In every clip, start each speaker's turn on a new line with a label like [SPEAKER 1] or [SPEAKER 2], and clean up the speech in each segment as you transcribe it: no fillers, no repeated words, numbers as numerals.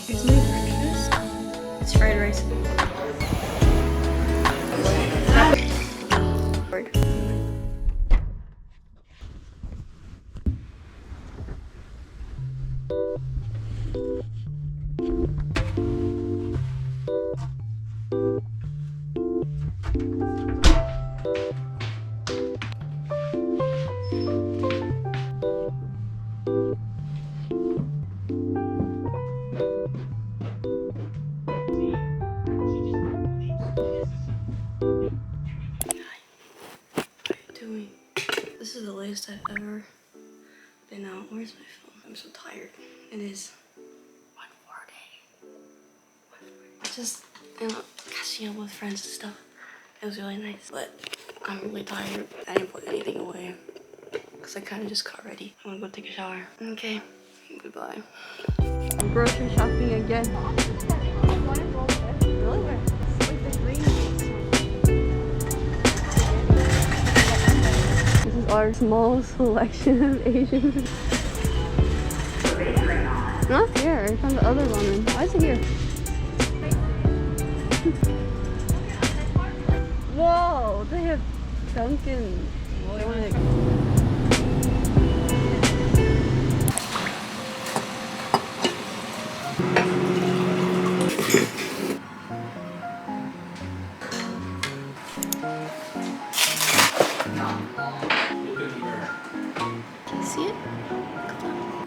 [SPEAKER 1] Here's my breakfast. It's fried rice. This is the latest I've ever been out. Where's my phone? I'm so tired. It is 1:40. I just, catching up with friends and stuff. It was really nice, but I'm really tired. I didn't put anything away because I kind of just got ready. I'm gonna go take a shower. Okay, goodbye. I'm grocery shopping again. Our small selection of Asian food. Not here, I found the other ramen. Why is it here? Whoa, they have Dunkin'.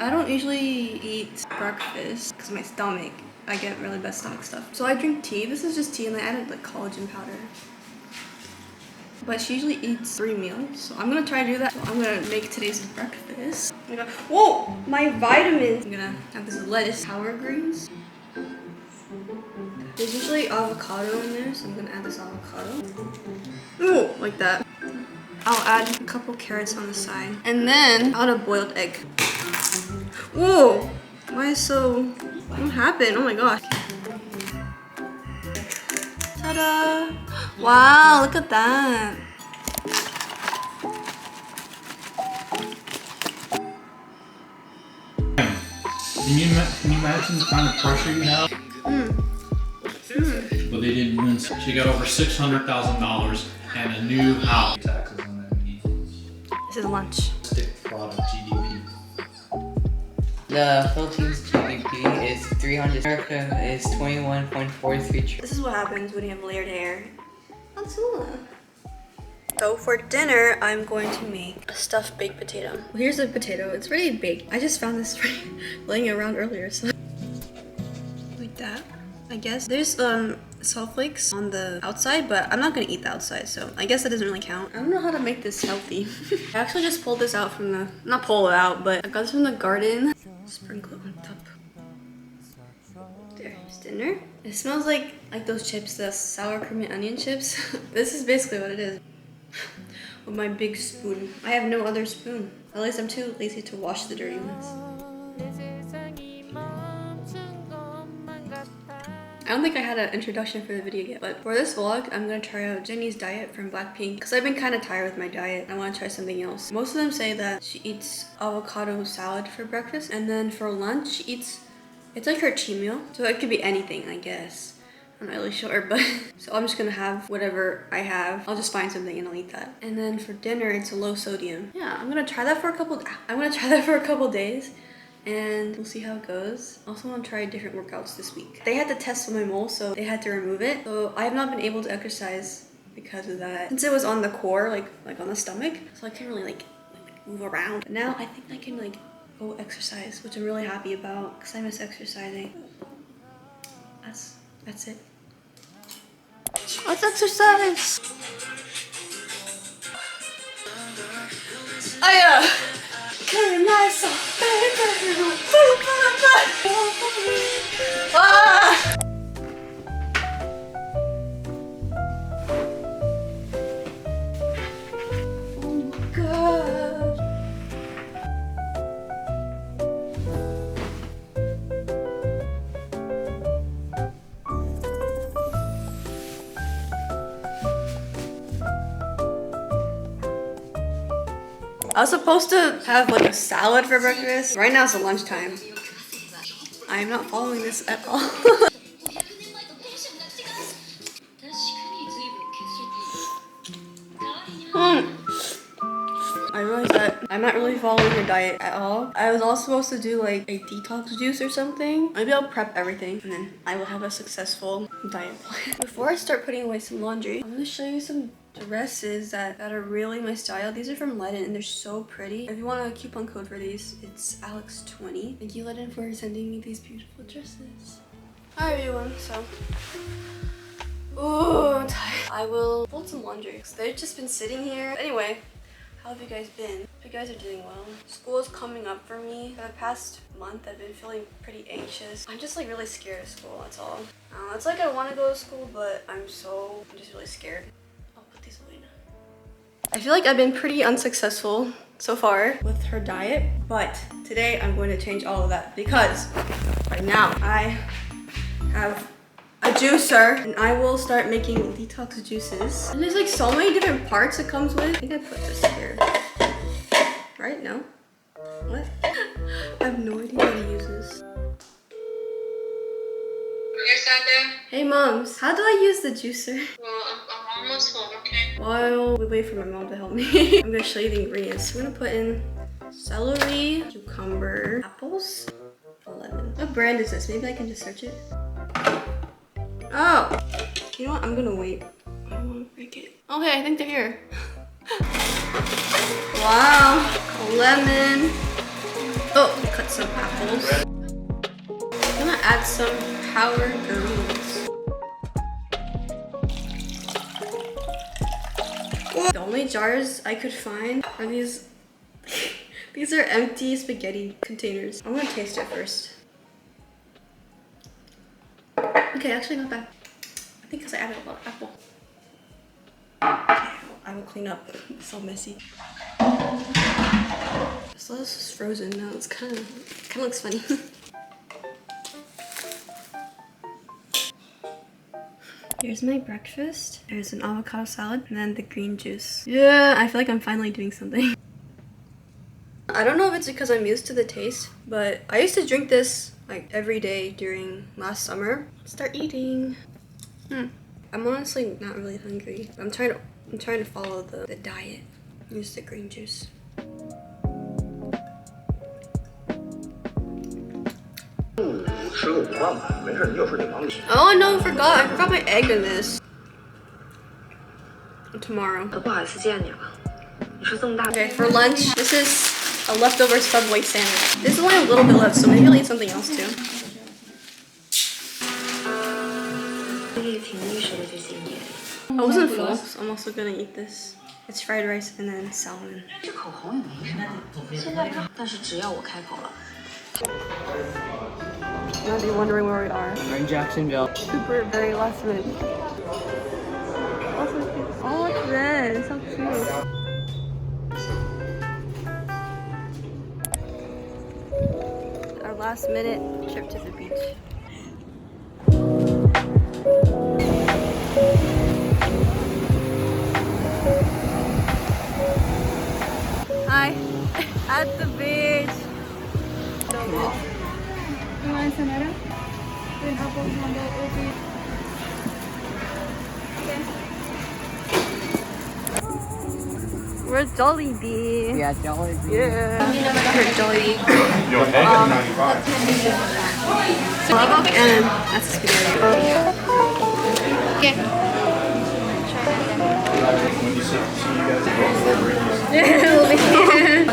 [SPEAKER 1] I don't usually eat breakfast because my stomach, I get really bad stomach stuff. So I drink tea. This is just tea and I added like collagen powder. But she usually eats 3 meals. So I'm gonna try to do that. So I'm gonna make today's breakfast. Oh my god. Whoa! My vitamins! I'm gonna have this lettuce, sour greens. There's usually avocado in there, so I'm gonna add this avocado. Ooh, like that. I'll add a couple carrots on the side. And then I'll add a boiled egg. Whoa! Why is so... What happened? Oh my gosh. Ta-da! Wow, look at that.
[SPEAKER 2] Can you imagine the kind of pressure you have? But they didn't win. She got over $600,000 and a new house. Taxes on that.
[SPEAKER 1] This is lunch.
[SPEAKER 2] Domestic product GDP.
[SPEAKER 3] The Philippines GDP is 300. America is 21.43.
[SPEAKER 1] This is what happens when you have layered hair. So for dinner, I'm going to make a stuffed baked potato. Well, here's the potato. It's already baked. I just found this laying around earlier, so like that. I guess there's salt flakes on the outside, but I'm not gonna eat the outside, so I guess that doesn't really count. I don't know how to make this healthy. I actually just pulled this out from the, not pull it out, but I got this from the garden. Sprinkle it on top. There's dinner. It smells like those chips, the sour cream and onion chips. This is basically what it is. With my big spoon. I have no other spoon. At least I'm too lazy to wash the dirty ones. I don't think I had an introduction for the video yet, but for this vlog, I'm gonna try out Jennie's diet from BLACKPINK because I've been kind of tired with my diet. I want to try something else. Most of them say that she eats avocado salad for breakfast, and then for lunch, she eats, it's like her cheat meal. So it could be anything, I guess. I'm not really sure, but so I'm just gonna have whatever I have. I'll just find something and I'll eat that. And then for dinner, it's a low sodium. Yeah, I'm gonna try that for a couple days. And we'll see how it goes. Also want to try different workouts this week. They had to test my mole, so they had to remove it. So I have not been able to exercise because of that. Since it was on the core, like on the stomach, so I can't really like move around. But now I think I can like go exercise, which I'm really happy about because I miss exercising. That's it. Let's exercise. Carry myself, baby. Ah! Oh my god. I was supposed to have like a salad for breakfast. Right now it's lunchtime. I am not following this at all. I realized that I'm not really following her diet at all. I was also supposed to do like a detox juice or something. Maybe I'll prep everything and then I will have a successful diet plan. Before I start putting away some laundry, I'm gonna show you some dresses that are really my style. These are from Ledin and they're so pretty. If you want a coupon code for these, it's Alex20. Thank you, Ledin, for sending me these beautiful dresses. Hi everyone, so I'm tired. I will fold some laundry because they've just been sitting here. Anyway, how have you guys been? Hope you guys are doing well. School is coming up for me. For the past month, I've been feeling pretty anxious. I'm just like really scared of school, that's all. It's like I want to go to school, but I'm just really scared. I'll put these away now. I feel like I've been pretty unsuccessful so far with her diet, but today I'm going to change all of that because right now I have a juicer and I will start making detox juices. And there's like so many different parts it comes with. I think I put this here. Right? No? What? I have no idea how to use this.
[SPEAKER 4] Yes, Dad.
[SPEAKER 1] Hey moms, how do I use the juicer?
[SPEAKER 4] Well, I'm almost home, okay?
[SPEAKER 1] While we wait for my mom to help me, I'm gonna show you the ingredients. I'm gonna put in celery, cucumber, apples, lemon. What brand is this? Maybe I can just search it. Oh, you know what? I'm gonna wait. I don't want to break it. Okay, I think they're here. Wow, lemon. Oh, cut some apples. I'm gonna add some powdered greens. The only jars I could find are these. These are empty spaghetti containers. I'm gonna taste it first. Okay, actually not bad. I think because I added a lot of apple. Okay, I will clean up. It's so messy. So this is frozen now. It's kind of looks funny. Here's my breakfast. There's an avocado salad and then the green juice. Yeah, I feel like I'm finally doing something. I don't know if it's because I'm used to the taste, but I used to drink this like every day during last summer. Let's start eating. I'm honestly not really hungry. I'm trying to follow the diet. Use the green juice. Oh no, I forgot my egg in this. Tomorrow. Okay, for lunch, this is a leftover Subway sandwich. There's only a little bit left, so maybe I'll eat something else too. I wasn't full, so I'm also gonna eat this. It's fried rice and then salmon. You might be wondering where we are.
[SPEAKER 3] We're in Jacksonville.
[SPEAKER 1] Super very last minute. Oh, look at this, so cute. Our last minute trip to the beach. Hi, at the beach. We're Jollibee.
[SPEAKER 3] Yeah, Jollibee.
[SPEAKER 1] Yeah. We're Jollibee.
[SPEAKER 2] You okay?
[SPEAKER 1] Bondoc and that's spaghetti. Okay.
[SPEAKER 2] When you see you guys over
[SPEAKER 1] Yeah, we'll be here.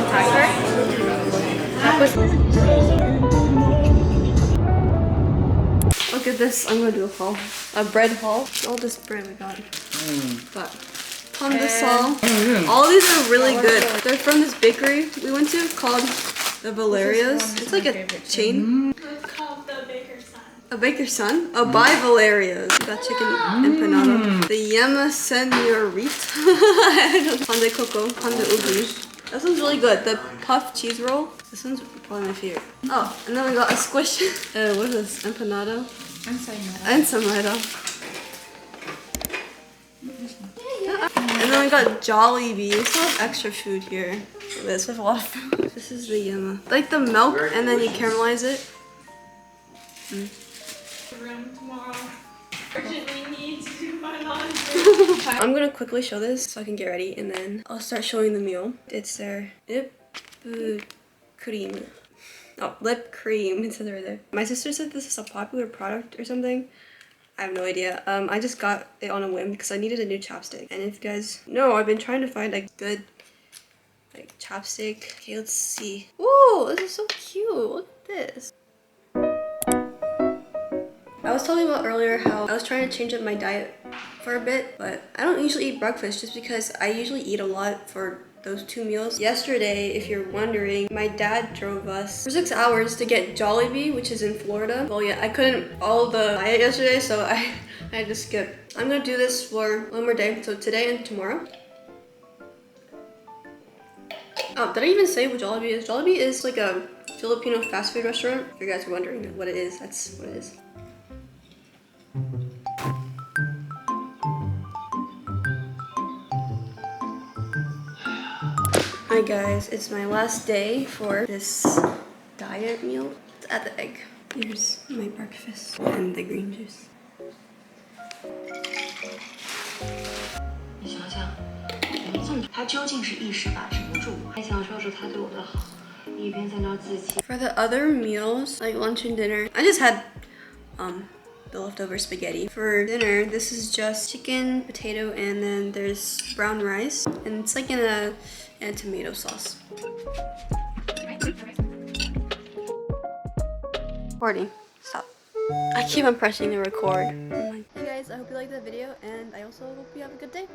[SPEAKER 1] Look at this. I'm gonna do a haul. A bread haul. All this bread we got. Got pandesal. All these are really good. They're from this bakery we went to called the Valeria's. It's like a chain.
[SPEAKER 5] It's called the Baker's Son.
[SPEAKER 1] A baker's son? A by Valeria's. We got chicken empanada. The Yema Senorita. Pan de coco. Pan de ubi. This one's really good. The puffed cheese roll. This one's probably my favorite. Oh, and then we got a squish. What is this? Empanada? Ensaimada. And then we got Jollibee. We still have extra food here. this with a lot of fruit. This is the like the milk, and then you caramelize it.
[SPEAKER 5] Room tomorrow. Urgently need to do my laundry.
[SPEAKER 1] I'm gonna quickly show this so I can get ready, and then I'll start showing the meal. It's their lip cream. Oh, lip cream. It says right there. My sister said this is a popular product or something. I have no idea. I just got it on a whim because I needed a new chapstick. And if you guys know, I've been trying to find a good like chapstick. Okay, let's see. Ooh, this is so cute. Look at this. I was talking about earlier how I was trying to change up my diet for a bit, but I don't usually eat breakfast just because I usually eat a lot for those 2 meals. Yesterday, if you're wondering, my dad drove us for 6 hours to get Jollibee, which is in Florida. Well, yeah, I couldn't follow the diet yesterday, so I had to skip. I'm gonna do this for one more day, so today and tomorrow. Oh, did I even say what Jollibee is? Jollibee is like a Filipino fast food restaurant. If you guys are wondering what it is, that's what it is. Hi guys, it's my last day for this diet meal. Let's add the egg. Here's my breakfast and the green juice.
[SPEAKER 6] 你想想，林总他究竟是一时把持不住，还想说说他对我的好，一边在那自欺。
[SPEAKER 1] For the other meals, like lunch and dinner, I just had the leftover spaghetti. For dinner, this is just chicken, potato, and then there's brown rice, and it's like in a tomato sauce. Recording. Stop. I keep on pressing the record. Hey guys, I hope you liked that video, and I also hope you have a good day.